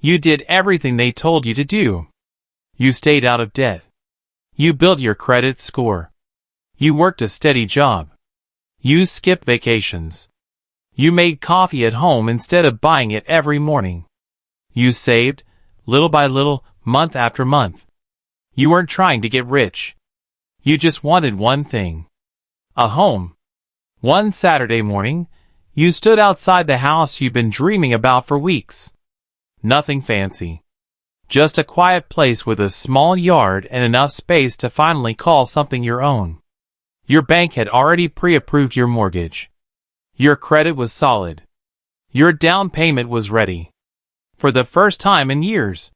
You did everything they told you to do. You stayed out of debt. You built your credit score. You worked a steady job. You skipped vacations. You made coffee at home instead of buying it every morning. You saved, little by little, month after month. You weren't trying to get rich. You just wanted one thing. A home. One Saturday morning, you stood outside the house you'd been dreaming about for weeks. Nothing fancy. Just a quiet place with a small yard and enough space to finally call something your own. Your bank had already pre-approved your mortgage. Your credit was solid. Your down payment was ready. For the first time in years,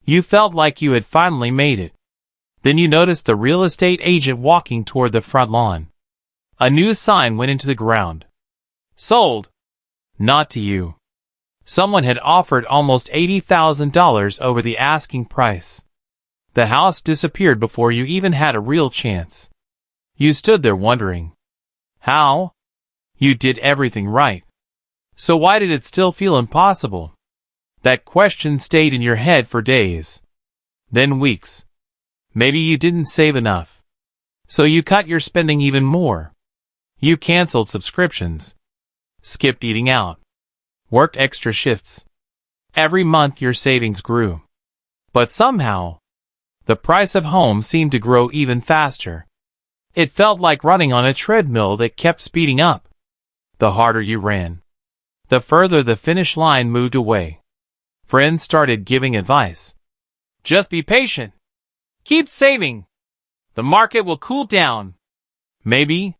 you felt like you had finally made it. Then you noticed the real estate agent walking toward the front lawn. A new sign went into the ground. Sold. Not to you. Someone had offered almost $80,000 over the asking price. The house disappeared before you even had a real chance. You stood there wondering. How? You did everything right. So why did it still feel impossible? That question stayed in your head for days. Then weeks. Maybe you didn't save enough. So you cut your spending even more. You canceled subscriptions. Skipped eating out. Worked extra shifts. Every month your savings grew. But somehow, the price of home seemed to grow even faster. It felt like running on a treadmill that kept speeding up. The harder you ran, the further the finish line moved away. Friends started giving advice. Just be patient. Keep saving. The market will cool down. Maybe.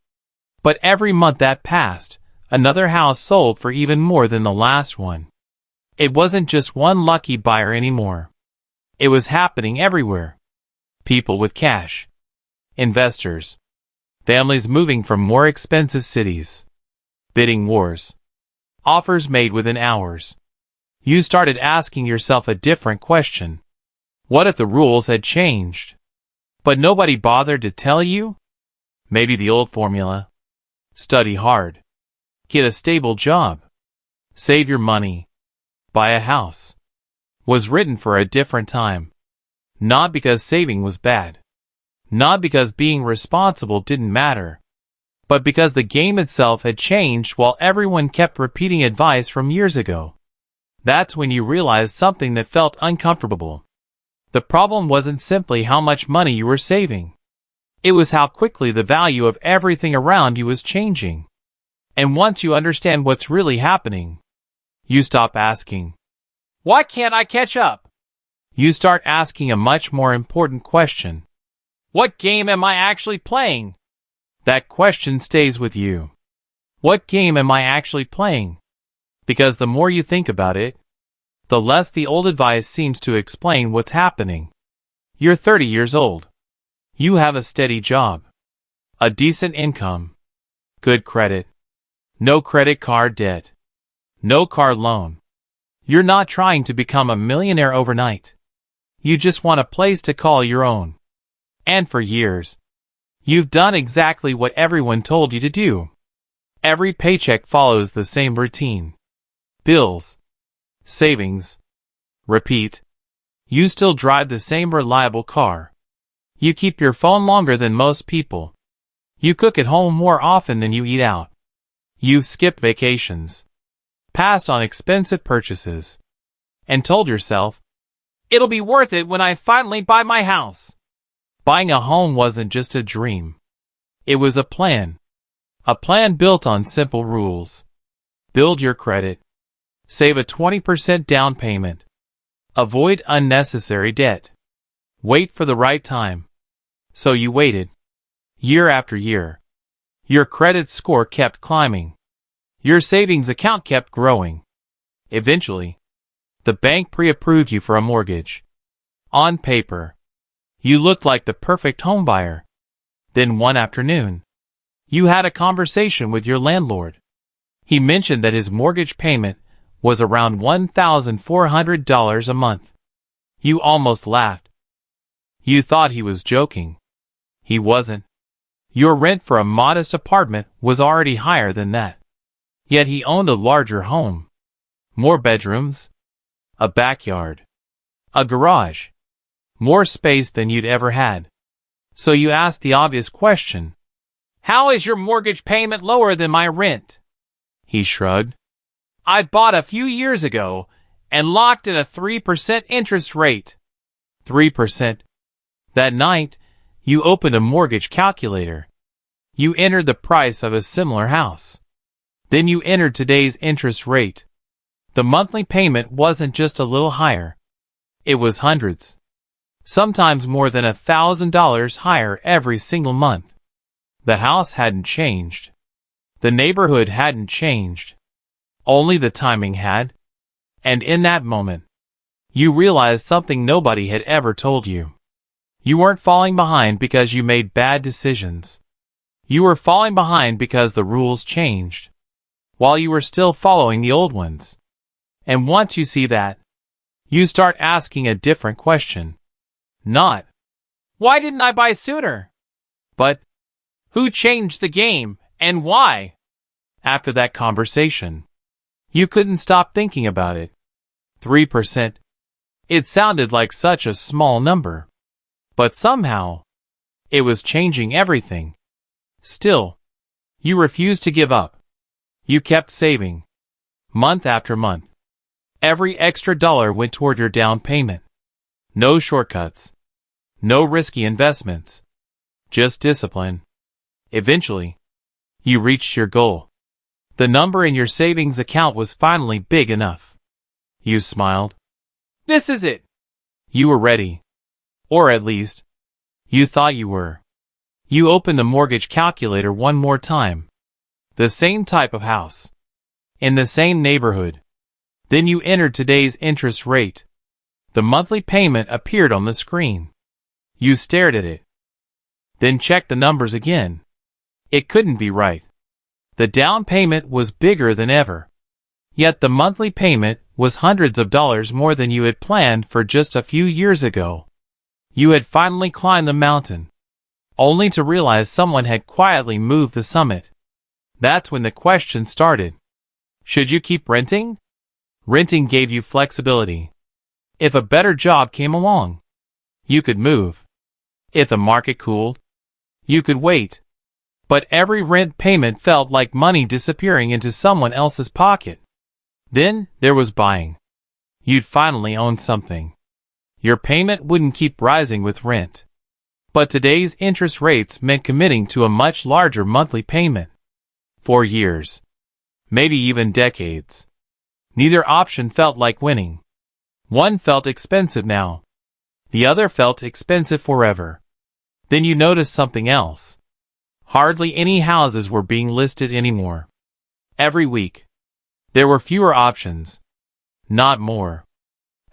But every month that passed, another house sold for even more than the last one. It wasn't just one lucky buyer anymore. It was happening everywhere. People with cash. Investors. Families moving from more expensive cities. Bidding wars. Offers made within hours. You started asking yourself a different question. What if the rules had changed? But nobody bothered to tell you? Maybe the old formula. Study hard. Get a stable job. Save your money. Buy a house. Was written for a different time. Not because saving was bad. Not because being responsible didn't matter. But because the game itself had changed while everyone kept repeating advice from years ago. That's when you realized something that felt uncomfortable. The problem wasn't simply how much money you were saving. It was how quickly the value of everything around you was changing. And once you understand what's really happening, you stop asking, why can't I catch up? You start asking a much more important question. What game am I actually playing? That question stays with you. What game am I actually playing? Because the more you think about it, the less the old advice seems to explain what's happening. You're 30 years old. You have a steady job. A decent income. Good credit. No credit card debt. No car loan. You're not trying to become a millionaire overnight. You just want a place to call your own. And for years, you've done exactly what everyone told you to do. Every paycheck follows the same routine. Bills. Savings. Repeat. You still drive the same reliable car. You keep your phone longer than most people. You cook at home more often than you eat out. You've skipped vacations. Passed on expensive purchases. And told yourself, it'll be worth it when I finally buy my house. Buying a home wasn't just a dream. It was a plan. A plan built on simple rules. Build your credit. Save a 20% down payment. Avoid unnecessary debt. Wait for the right time. So you waited. Year after year. Your credit score kept climbing. Your savings account kept growing. Eventually, the bank pre-approved you for a mortgage. On paper, you looked like the perfect home buyer. Then one afternoon, you had a conversation with your landlord. He mentioned that his mortgage payment was around $1,400 a month. You almost laughed. You thought he was joking. He wasn't. Your rent for a modest apartment was already higher than that. Yet he owned a larger home. More bedrooms. a backyard, a garage, more space than you'd ever had. So you asked the obvious question, "How is your mortgage payment lower than my rent?" He shrugged. "I bought a few years ago and locked in a 3% interest rate." 3%. That night, you opened a mortgage calculator. You entered the price of a similar house. Then you entered today's interest rate. The monthly payment wasn't just a little higher. It was hundreds. Sometimes more than $1,000 higher every single month. The house hadn't changed. The neighborhood hadn't changed. Only the timing had. And in that moment, you realized something nobody had ever told you. You weren't falling behind because you made bad decisions. You were falling behind because the rules changed, while you were still following the old ones. And once you see that, you start asking a different question. Not, "Why didn't I buy sooner?" but, "Who changed the game, and why?" After that conversation, you couldn't stop thinking about it. 3%. It sounded like such a small number. But somehow, it was changing everything. Still, you refused to give up. You kept saving. Month after month. Every extra dollar went toward your down payment. No shortcuts. No risky investments. Just discipline. Eventually, you reached your goal. The number in your savings account was finally big enough. You smiled. This is it. You were ready. Or at least, you thought you were. You opened the mortgage calculator one more time. The same type of house. In the same neighborhood. Then you entered today's interest rate. The monthly payment appeared on the screen. You stared at it. Then checked the numbers again. It couldn't be right. The down payment was bigger than ever. Yet the monthly payment was hundreds of dollars more than you had planned for just a few years ago. You had finally climbed the mountain, only to realize someone had quietly moved the summit. That's when the question started. Should you keep renting? Renting gave you flexibility. If a better job came along, you could move. If the market cooled, you could wait. But every rent payment felt like money disappearing into someone else's pocket. Then there was buying. You'd finally own something. Your payment wouldn't keep rising with rent. But today's interest rates meant committing to a much larger monthly payment. For years. Maybe even decades. Neither option felt like winning. One felt expensive now. The other felt expensive forever. Then you noticed something else. Hardly any houses were being listed anymore. Every week, there were fewer options, not more.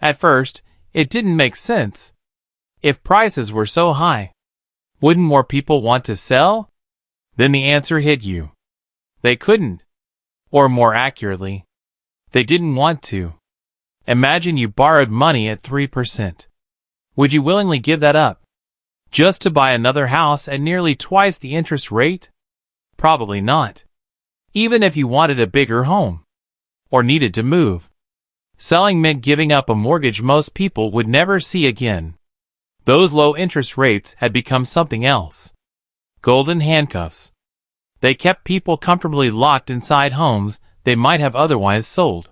At first, it didn't make sense. If prices were so high, wouldn't more people want to sell? Then the answer hit you. They couldn't. Or more accurately, they didn't want to. Imagine you borrowed money at 3%. Would you willingly give that up? Just to buy another house at nearly twice the interest rate? Probably not. Even if you wanted a bigger home. Or needed to move. Selling meant giving up a mortgage most people would never see again. Those low interest rates had become something else. Golden handcuffs. They kept people comfortably locked inside homes they might have otherwise sold.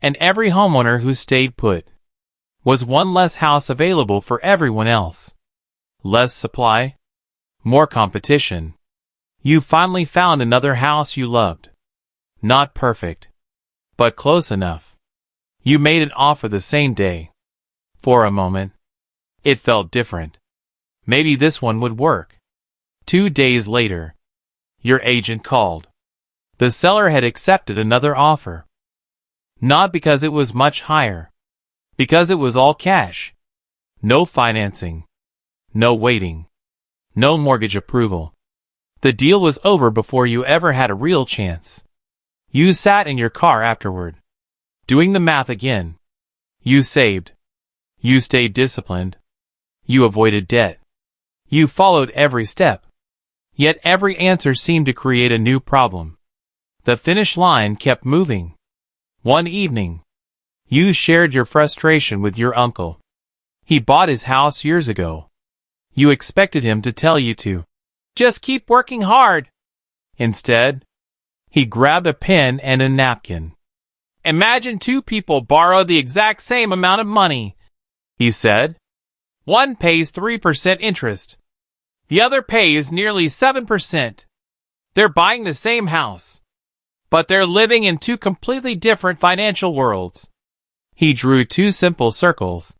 And every homeowner who stayed put was one less house available for everyone else. Less supply, more competition. You finally found another house you loved. Not perfect, but close enough. You made an offer the same day. For a moment, it felt different. Maybe this one would work. 2 days later, your agent called. The seller had accepted another offer. Not because it was much higher. Because it was all cash. No financing. No waiting. No mortgage approval. The deal was over before you ever had a real chance. You sat in your car afterward, doing the math again. You saved. You stayed disciplined. You avoided debt. You followed every step. Yet every answer seemed to create a new problem. The finish line kept moving. One evening, You shared your frustration with your uncle. He bought his house years ago. You expected him to tell you to just keep working hard. Instead, he grabbed a pen and a napkin. Imagine two people borrow the exact same amount of money, he said. One pays 3% interest. The other pays nearly 7%. They're buying the same house, but they're living in two completely different financial worlds. He drew two simple circles.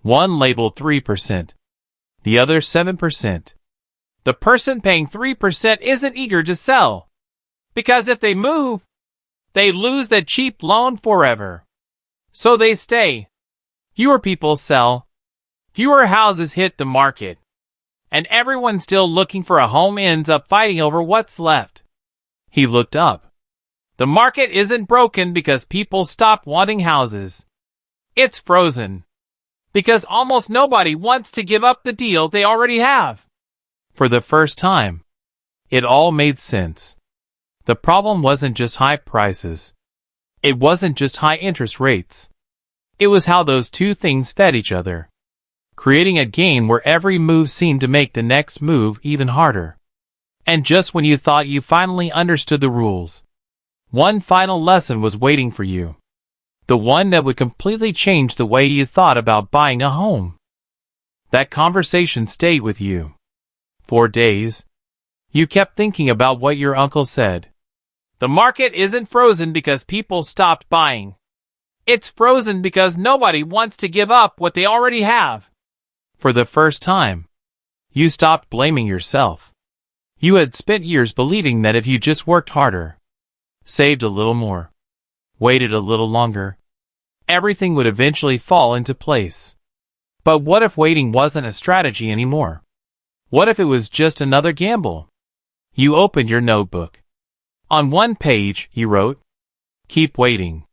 One labeled 3%, the other 7%. The person paying 3% isn't eager to sell, because if they move, they lose that cheap loan forever. So they stay. Fewer people sell. Fewer houses hit the market. And everyone still looking for a home ends up fighting over what's left. He looked up. The market isn't broken because people stopped wanting houses. It's frozen because almost nobody wants to give up the deal they already have. For the first time, it all made sense. The problem wasn't just high prices. It wasn't just high interest rates. It was how those two things fed each other, creating a game where every move seemed to make the next move even harder. And just when you thought you finally understood the rules, one final lesson was waiting for you. The one that would completely change the way you thought about buying a home. That conversation stayed with you. For days, you kept thinking about what your uncle said. The market isn't frozen because people stopped buying. It's frozen because nobody wants to give up what they already have. For the first time, you stopped blaming yourself. You had spent years believing that if you just worked harder, saved a little more, waited a little longer, everything would eventually fall into place. But what if waiting wasn't a strategy anymore? What if it was just another gamble? You opened your notebook. On one page, you wrote, "Keep waiting.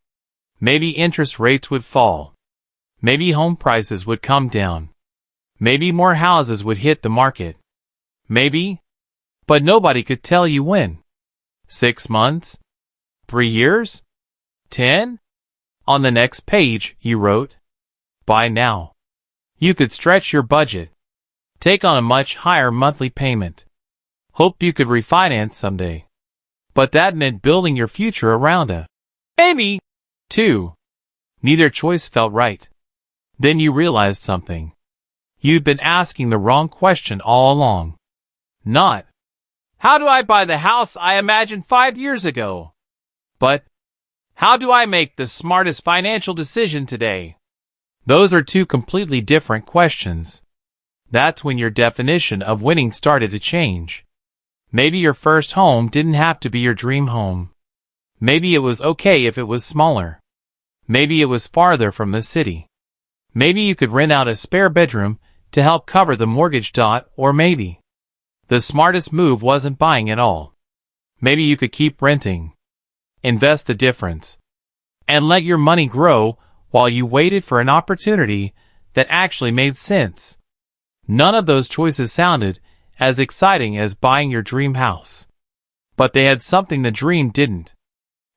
Maybe interest rates would fall. Maybe home prices would come down. Maybe more houses would hit the market. Maybe." But nobody could tell you when. 6 months? 3 years? 10? On the next page, you wrote, "Buy now." You could stretch your budget. Take on a much higher monthly payment. Hope you could refinance someday. But that meant building your future around a maybe, too. Neither choice felt right. Then you realized something. You'd been asking the wrong question all along. Not, how do I buy the house I imagined 5 years ago? But, how do I make the smartest financial decision today? Those are two completely different questions. That's when your definition of winning started to change. Maybe your first home didn't have to be your dream home. Maybe it was okay if it was smaller. Maybe it was farther from the city. Maybe you could rent out a spare bedroom to help cover the mortgage. Or maybe the smartest move wasn't buying at all. Maybe you could keep renting, invest the difference, and let your money grow while you waited for an opportunity that actually made sense. None of those choices sounded as exciting as buying your dream house. But they had something the dream didn't.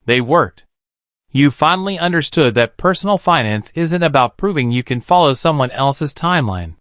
They worked. You finally understood that personal finance isn't about proving you can follow someone else's timeline.